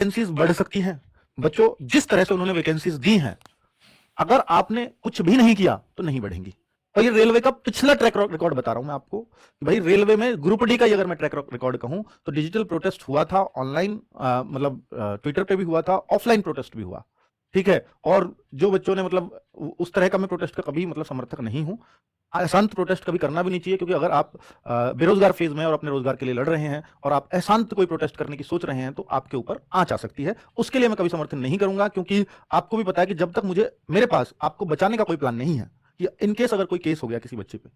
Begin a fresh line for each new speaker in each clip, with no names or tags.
Vacancies बढ़ सकती हैं। बच्चों, जिस तरह से उन्होंने वैकेंसीज दी हैं, अगर आपने कुछ भी नहीं किया तो नहीं बढ़ेंगी। और ये रेलवे का पिछला ट्रैक रिकॉर्ड बता रहा हूं मैं आपको कि भाई रेलवे में ग्रुप डी का अगर मैं ट्रैक रिकॉर्ड कहूं तो डिजिटल प्रोटेस्ट हुआ था, ऑनलाइन मतलब ट्विटर पे भी हुआ था, ऑफलाइन प्रोटेस्ट भी हुआ, ठीक है। और जो बच्चों ने मतलब उस तरह का मैं प्रोटेस्ट का कभी मतलब समर्थक नहीं हूं। अशांत प्रोटेस्ट कभी करना भी नहीं चाहिए, क्योंकि अगर आप बेरोजगार फेज में और अपने रोजगार के लिए लड़ रहे हैं और आप अशांत कोई प्रोटेस्ट करने की सोच रहे हैं तो आपके ऊपर आंच आ सकती है। उसके लिए मैं कभी समर्थन नहीं करूंगा, क्योंकि आपको भी पता है कि जब तक मेरे पास आपको बचाने का कोई प्लान नहीं है कि इनकेस अगर कोई केस हो गया किसी बच्चे पे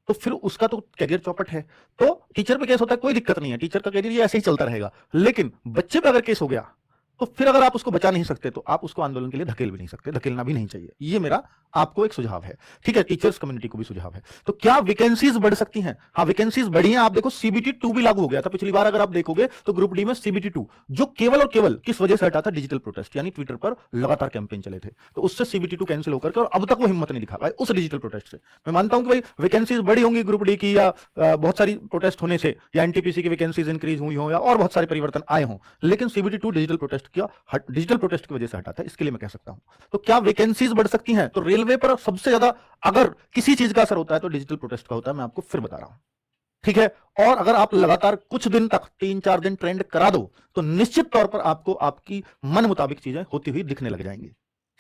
तो फिर उसका तो करियर चौपट है। तो टीचर पे केस होता है कोई दिक्कत नहीं है, टीचर का करियर ये ऐसे ही चलता रहेगा। लेकिन बच्चे पे अगर केस हो गया तो फिर अगर आप उसको बचा नहीं सकते तो आप उसको आंदोलन के लिए धकेल भी नहीं सकते, धकेलना भी नहीं चाहिए। ये मेरा आपको एक सुझाव है, ठीक है। टीचर्स कम्युनिटी को भी सुझाव है। तो क्या वैकेंसीज बढ़ सकती हैं? हाँ, वैकेंसीज बढ़ी हैं। आप देखो सीबीटी 2 भी लागू हो गया था पिछली बार, अगर आप देखोगे तो ग्रुप डी में सीबीटी 2 जो केवल और केवल किस वजह से हटा था? डिजिटल प्रोटेस्ट, यानी ट्विटर पर लगातार कैंपेन चले थे, तो उससे सीबीटी 2 कैंसिल होकर के और अब तक वो हिम्मत नहीं दिखा पाए उस डिजिटल प्रोटेस्ट से। मैं मानता हूं कि भाई वैकेंसीज बढ़ी होंगी ग्रुप डी की, या बहुत सारी प्रोटेस्ट होने से, या एनटीपीसी की वैकेंसीज इंक्रीज हुई हो, या और बहुत सारे परिवर्तन आए हों, लेकिन CBT 2 digital protest digital protest की वजह से हटा था, इसके लिए मैं कह सकता हूं। तो क्या वैकेंसीज बढ़ सकती हैं? तो रेलवे पर सबसे ज्यादा अगर किसी चीज का असर होता है तो डिजिटल प्रोटेस्ट का होता है, मैं आपको फिर बता रहा हूं, ठीक है। और अगर आप लगातार कुछ दिन तक 3-4 दिन ट्रेंड करा दो तो निश्चित तौर पर आपको आपकी मन मुताबिक चीजें होती हुई दिखने लग जाएंगी,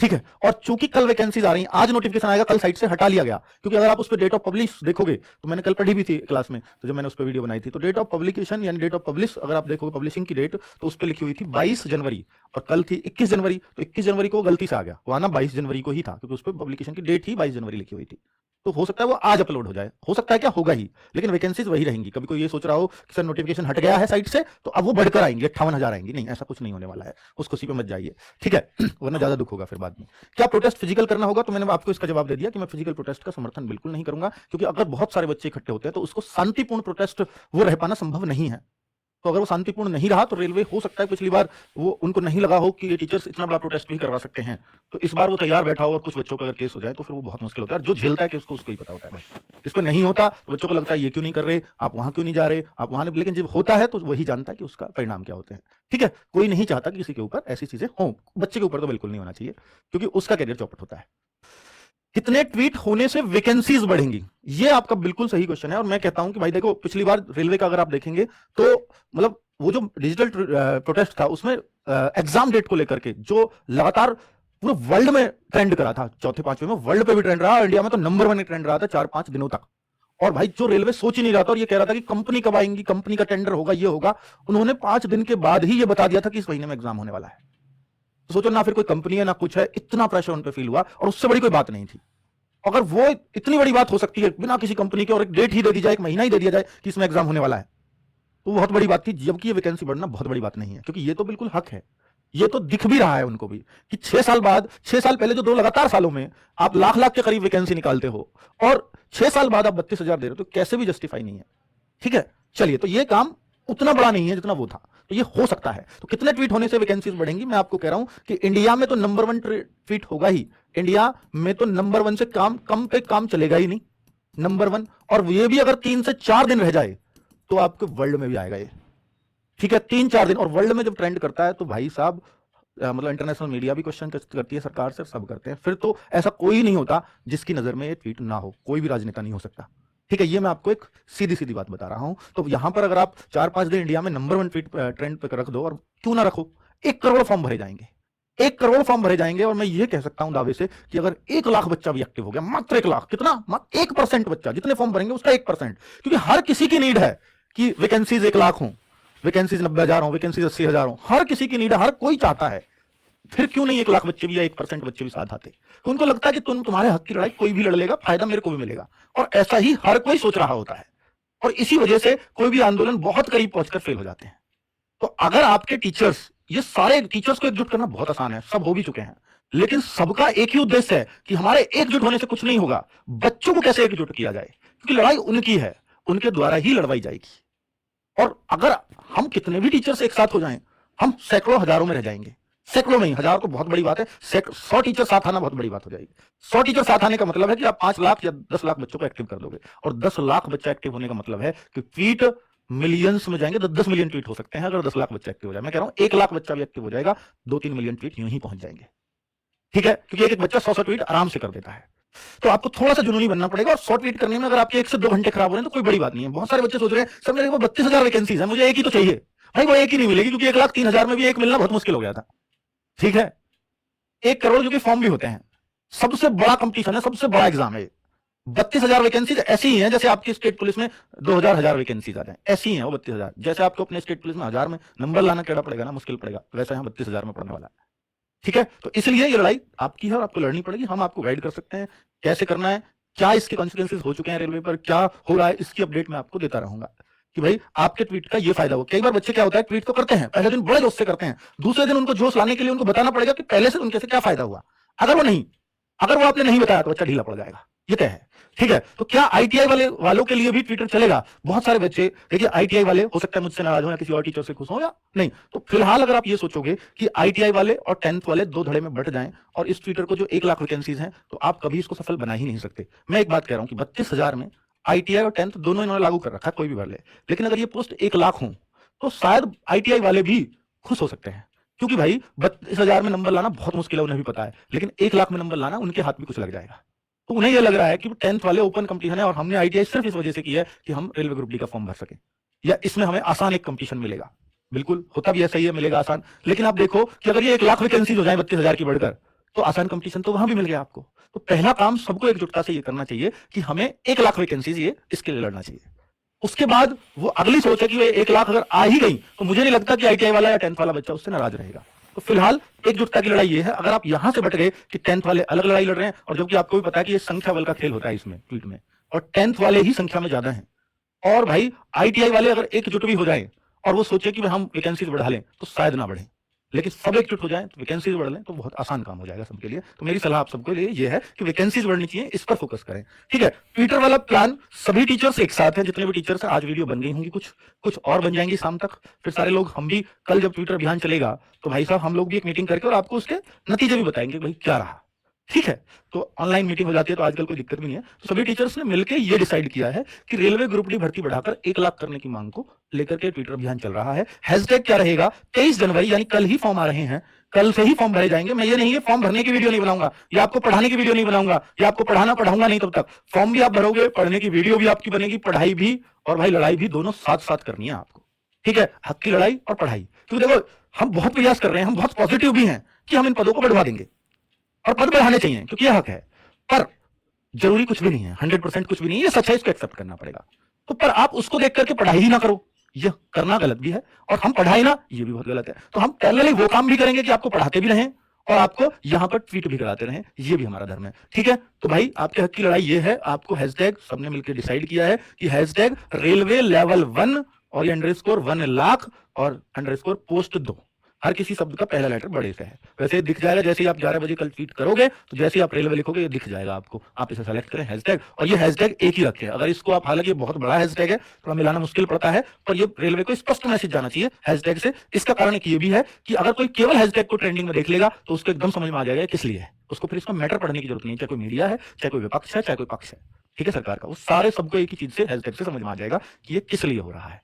ठीक है। और चूंकि कल वैकेंसीज आ रही हैं, आज नोटिफिकेशन आएगा, कल साइट से हटा लिया गया, क्योंकि अगर आप उस पर डेट ऑफ पब्लिश देखोगे तो मैंने कल पढ़ी भी थी क्लास में, तो जब मैंने उस पर वीडियो बनाई थी तो डेट ऑफ पब्लिकेशन यानी डेट ऑफ पब्लिश अगर आप देखोगे पब्लिशिंग की डेट तो उस पर लिखी हुई थी 22 जनवरी और कल थी 21 जनवरी। तो 21 जनवरी को गलती से आ गया, वो आना 22 जनवरी को ही था, क्योंकि उस पर पब्लिकेशन की डेट ही 22 जनवरी लिखी हुई थी। तो हो सकता है वो आज अपलोड हो जाए, हो सकता है क्या, होगा ही, लेकिन वैकेंसीज वही रहेंगी। कभी कोई ये सोच रहा हो कि सर नोटिफिकेशन हट गया है साइट से तो अब वो बढ़कर आएंगे 58,000 आएंगी, नहीं, ऐसा कुछ नहीं होने वाला है, उस खुशी पे मत जाइए, ठीक है। वरना ज्यादा दुख होगा फिर बाद में। क्या प्रोटेस्ट फिजिकल करना होगा? तो मैंने आपको इसका जवाब दे दिया कि मैं फिजिकल प्रोटेस्ट का समर्थन बिल्कुल नहीं करूंगा, क्योंकि अगर बहुत सारे बच्चे इकट्ठे होते हैं तो उसको शांतिपूर्ण प्रोटेस्ट वो रह पाना संभव नहीं है। तो अगर वो शांतिपूर्ण नहीं रहा तो रेलवे हो सकता है पिछली बार वो उनको नहीं लगा हो कि ये टीचर्स इतना बड़ा प्रोटेस्ट भी करवा सकते हैं, तो इस बार वो तैयार बैठा हो और कुछ बच्चों का अगर केस हो जाए तो फिर वो बहुत मुश्किल होता है। जो झेलता है कि उसको ही पता होता है भाई, इस पर नहीं होता तो बच्चों को लगता है ये क्यों नहीं कर रहे, आप वहां क्यों नहीं जा रहे, आप वहां नहीं, लेकिन जब होता है तो वही जानता है कि उसका परिणाम क्या होते हैं, ठीक है। कोई नहीं चाहता कि किसी के ऊपर ऐसी चीजें हों, बच्चे के ऊपर तो बिल्कुल नहीं होना चाहिए, क्योंकि उसका करियर चौपट होता है। कितने ट्वीट होने से वैकेंसीज बढ़ेंगी? ये आपका बिल्कुल सही क्वेश्चन है, और मैं कहता हूं कि भाई देखो पिछली बार रेलवे का अगर आप देखेंगे तो मतलब वो जो डिजिटल प्रोटेस्ट था उसमें एग्जाम डेट को लेकर के जो लगातार पूरे वर्ल्ड में ट्रेंड करा था, चौथे पांचवे में वर्ल्ड पे भी ट्रेंड रहा, इंडिया में तो नंबर 1 ट्रेंड रहा था 4-5 दिनों तक। और भाई जो रेलवे सोच ही नहीं रहा था और ये कह रहा था कि कंपनी कब आएंगी, कंपनी का टेंडर होगा, ये होगा, उन्होंने 5 दिन के बाद ही ये बता दिया था कि इस महीने में एग्जाम होने वाला है। तो सोचो ना, फिर कोई कंपनी है ना कुछ है, इतना प्रेशर उन पर फील हुआ, और उससे बड़ी कोई बात नहीं थी। अगर वो इतनी बड़ी बात हो सकती है बिना किसी कंपनी के, और एक डेट ही दे दी जाए, एक महीना ही दे दिया जाए कि इसमें एग्जाम होने वाला है, तो बहुत बड़ी बात थी। जबकि ये वैकेंसी बढ़ना बहुत बड़ी बात नहीं है, क्योंकि ये तो बिल्कुल हक है, ये तो दिख भी रहा है उनको भी कि 6 साल बाद, 6 साल पहले जो 2 लगातार सालों में आप लाख के करीब वैकेंसी निकालते हो और 6 साल बाद आप 32,000 दे रहे हो, तो कैसे भी जस्टिफाई नहीं है, ठीक है। चलिए, तो ये काम उतना बड़ा नहीं है जितना वो था, तो ये हो सकता है। तो कितने ट्वीट होने से वैकेंसीज बढ़ेंगी? मैं आपको कह रहा हूं कि इंडिया में तो नंबर 1 ट्वीट होगा ही, इंडिया में तो नंबर 1 से कम पे काम चलेगा ही नहीं, नंबर 1। और ये भी अगर 3 से 4 दिन रह जाए तो आपके वर्ल्ड में भी आएगा ये, ठीक है। 3-4 दिन, और वर्ल्ड में जब ट्रेंड करता है तो भाई साहब मतलब इंटरनेशनल मीडिया भी क्वेश्चन करती है सरकार से, सब करते हैं, फिर तो ऐसा कोई नहीं होता जिसकी नजर में ये ट्वीट ना हो, कोई भी राजनेता नहीं हो सकता, ठीक है। ये मैं आपको एक सीधी सीधी बात बता रहा हूं। तो यहां पर अगर आप 4-5 दिन इंडिया में नंबर 1 ट्वीट ट्रेंड पे रख दो, और क्यों ना रखो, 1 करोड़ फॉर्म भरे जाएंगे, 1 करोड़ फॉर्म भरे जाएंगे। और मैं ये कह सकता हूं दावे से कि अगर 1 लाख बच्चा भी एक्टिव हो गया, मात्र 1 लाख, कितना, मात्र 1% बच्चा, जितने फॉर्म भरेंगे उसका 1%, क्योंकि हर किसी की नीड है कि वैकेंसीज 1 लाख हो, वैकेंसीज 90,000 हो, वैकेंसीज 80,000 हो, हर किसी की नीड है, हर कोई चाहता है। फिर क्यों नहीं 1 लाख बच्चे भी या 1% बच्चे भी साथ आते? तो उनको लगता है कि तुम्हारे हक की लड़ाई कोई भी लड़ लेगा, फायदा मेरे को भी मिलेगा, और ऐसा ही हर कोई सोच रहा होता है, और इसी वजह से कोई भी आंदोलन बहुत करीब पहुंचकर फेल हो जाते हैं। तो अगर आपके टीचर्स, ये सारे टीचर्स को एकजुट करना बहुत आसान है, सब हो भी चुके हैं, लेकिन सबका एक ही उद्देश्य है कि हमारे एकजुट होने से कुछ नहीं होगा, बच्चों को कैसे एकजुट किया जाए, क्योंकि लड़ाई उनकी है, उनके द्वारा ही लड़वाई जाएगी। और अगर हम कितने भी टीचर्स एक साथ हो जाएं, हम सैकड़ों हजारों में रह जाएंगे, सैकड़ों में ही, 1000 तो बहुत बड़ी बात है, 100 टीचर साथ आना बहुत बड़ी बात हो जाएगी। 100 टीचर साथ आने का मतलब है कि आप 5 लाख या 10 लाख बच्चों को एक्टिव कर दोगे, और 10 लाख बच्चा एक्टिव होने का मतलब है कि ट्वीट मिलियंस में जाएंगे, 10 मिलियन ट्वीट हो सकते हैं अगर 10 लाख बच्चा एक्टिव हो जाए। मैं कह रहा हूं 1 लाख बच्चा भी एक्टिव हो जाएगा, 2-3 मिलियन ट्वीट यूं ही पहुंच जाएंगे। ठीक है, क्योंकि एक बच्चा 100 ट्वीट आराम से कर देता है। तो आपको थोड़ा सा जुनूनी बनना पड़ेगा, और 100 ट्वीट करने में अगर आपके 1 से 2 घंटे खराब हो रहे हैं तो कोई बड़ी बात नहीं है। बहुत सारे बच्चे सोच रहे हैं सर मेरे को 32,000 वैकेंसीज है, मुझे एक ही तो चाहिए। भाई वो एक ही नहीं मिलेगी, क्योंकि 1,03,000 में भी एक मिलना बहुत मुश्किल हो गया था। ठीक है, 1 करोड़ जो कि फॉर्म भी होते हैं, सबसे बड़ा कंपटीशन है, सबसे बड़ा एग्जाम है। 32,000 वैकेंसीज ऐसी ही हैं जैसे आपकी स्टेट पुलिस में 2,000 वैकेंसीज आ जाए, ऐसी ही है वो 32,000। जैसे आपको अपने स्टेट पुलिस में 1000 में नंबर लाना टेढ़ा पड़ेगा ना, मुश्किल पड़ेगा, वैसे यहाँ 32,000 में पड़ने वाला है। ठीक है, तो इसलिए ये लड़ाई आपकी है और आपको लड़नी पड़ेगी। हम आपको गाइड कर सकते हैं कैसे करना है, क्या इसके कॉन्सिक्वेंसेज हो चुके हैं रेलवे पर, क्या हो रहा है, इसकी अपडेट मैं आपको देता रहूंगा कि भाई आपके ट्वीट का ये फायदा हो। कई बार बच्चे क्या होता है, ट्वीट तो करते हैं, पहले दिन बड़े जोश से करते हैं, दूसरे दिन उनको जोश लाने के लिए उनको बताना पड़ेगा कि पहले से उनके से क्या फायदा हुआ। अगर वो आपने नहीं बताया तो बच्चा ढीला पड़ जाएगा, ये तय है। ठीक है, तो क्या आईटीआई वालों के लिए भी ट्विटर चलेगा? बहुत सारे बच्चे देखिए आईटीआई वाले हो सकता है मुझसे नाराज हो या किसी और टीचर से खुश हो या नहीं, तो फिलहाल अगर आप ये सोचोगे कि आईटीआई वाले और 10th वाले 2 धड़े में बट जाएं और इस ट्विटर को जो 1 लाख वैकेंसीज हैं, तो आप कभी इसको सफल बना ही नहीं सकते। मैं एक बात कह रहा हूं कि 32,000 में आईटीआई और 10th दोनों इन्होंने लागू कर रखा है, कोई भी भर ले, लेकिन अगर ये पोस्ट 1 लाख हो तो शायद आईटीआई वाले भी खुश हो सकते हैं, क्योंकि भाई 32,000 में नंबर लाना बहुत मुश्किल है, उन्हें भी पता है, लेकिन 1 लाख में नंबर लाना उनके हाथ में कुछ लग जाएगा। तो उन्हें यह लग रहा है कि 10th वाले ओपन कंपटीशन है और हमने आईटीआई सिर्फ इस वजह से की है कि हम रेलवे ग्रुप डी का फॉर्म भर सके, या इसमें हमें आसान एक कंपटीशन मिलेगा। बिल्कुल होता भी ऐसा ही है, मिलेगा आसान, लेकिन आप देखो कि अगर ये 1 लाख वैकेंसीज हो जाए 32,000 की बढ़कर, तो आसान कंपटीशन तो वहां भी मिल गया आपको। तो पहला काम सबको एकजुटता से ये करना चाहिए कि हमें 1 लाख वैकेंसीज ये इसके लिए लड़ना चाहिए। उसके बाद वो अगली सोच है कि वे 1 लाख अगर आ ही गई तो मुझे नहीं लगता कि आईटीआई वाला या 10th वाला बच्चा उससे नाराज रहेगा। तो फिलहाल एकजुटता की लड़ाई ये है। अगर आप यहां से बट गए कि 10th वाले अलग लड़ाई लड़ रहे हैं, और जबकि आपको भी पता है कि ये संख्या बल का खेल होता है इसमें ट्वीट में, और 10th वाले ही संख्या में ज्यादा हैं, और भाई आईटीआई वाले अगर एकजुट भी हो जाए और वो सोचे कि हम वैकेंसीज बढ़ा लें तो शायद ना बढ़े, लेकिन सब एकजुट हो जाए तो वैकेंसीज बढ़ लें तो बहुत आसान काम हो जाएगा सबके लिए। तो मेरी सलाह आप सबके लिए ये है कि वैकेंसीज बढ़नी चाहिए, इस पर फोकस करें। ठीक है, ट्विटर वाला प्लान सभी टीचर्स एक साथ हैं, जितने भी टीचर्स हैं, आज वीडियो बन गई होंगी, कुछ और बन जाएंगी शाम तक, फिर सारे लोग हम भी कल जब ट्विटर अभियान चलेगा तो भाई साहब हम लोग भी एक मीटिंग करके और आपको उसके नतीजे भी बताएंगे भाई क्या रहा। ठीक है, तो ऑनलाइन मीटिंग हो जाती है तो आजकल कोई दिक्कत भी नहीं है। तो सभी टीचर्स ने मिलकर ये डिसाइड किया है कि रेलवे ग्रुप डी भर्ती बढ़ाकर 1 लाख करने की मांग को लेकर के ट्विटर अभियान चल रहा है। हैशटैग क्या रहेगा, 23 जनवरी यानी कल ही फॉर्म आ रहे हैं, कल से ही फॉर्म भरे जाएंगे। मैं ये नहीं है फॉर्म भरने की वीडियो नहीं बनाऊंगा या आपको पढ़ाने की वीडियो नहीं बनाऊंगा या आपको पढ़ाऊंगा नहीं, तब तक फॉर्म भी आप भरोगे, पढ़ने की वीडियो भी आपकी बनेगी, पढ़ाई भी और भाई लड़ाई भी दोनों साथ साथ करनी है आपको। ठीक है, हक की लड़ाई और पढ़ाई, क्योंकि देखो हम बहुत प्रयास कर रहे हैं, हम बहुत पॉजिटिव भी हैं कि हम इन पदों को बढ़वा देंगे और पद बढ़ाने चाहिए क्योंकि यह हक है, पर जरूरी कुछ भी नहीं है, 100% कुछ भी नहीं है, ये सच है, इसको एक्सेप्ट करना पड़ेगा। तो पर आप उसको देख करके पढ़ाई ही ना करो, यह करना गलत भी है, और हम पढ़ाई ना, ये भी बहुत गलत है। तो हम पैरेलली वो काम भी करेंगे कि आपको पढ़ाते भी रहें और आपको यहां पर ट्वीट भी कराते रहें, ये भी हमारा धर्म है। ठीक है, तो भाई आपके हक की लड़ाई ये है, आपको हैशटैग सबने मिलकर डिसाइड किया है कि हैशटैग रेलवे लेवल 1 और ये अंडरस्कोर 1 लाख और अंडरस्कोर पोस्ट 2, हर किसी शब्द का पहला लेटर बड़े से है। वैसे दिख जाएगा, जैसे ही आप 11 बजे कल ट्वीट करोगे तो जैसे ही आप रेलवे लिखोगे ये दिख जाएगा आपको, आप इसे सेलेक्ट करें हैशटैग, और ये हैशटैग एक ही रखें। अगर इसको आप, हालांकि ये बहुत बड़ा हैशटैग है, थोड़ा मिलाना मुश्किल पड़ता है, पर ये रेलवे को स्पष्ट मैसेज जाना चाहिए हैशटैग से। इसका कारण एक ये भी है कि अगर कोई केवल हैशटैग को ट्रेंडिंग में देख लेगा तो उसको एकदम समझ में आ जाएगा किस लिए है, उसको फिर इसका मैटर पढ़ने की जरूरत नहीं है, चाहे कोई मीडिया है, चाहे कोई विपक्ष है, चाहे कोई पक्ष है, ठीक है, सरकार का, वो सारे सबको एक ही चीज से हैशटैग से समझ में आ जाएगा कि ये किस लिए हो रहा है।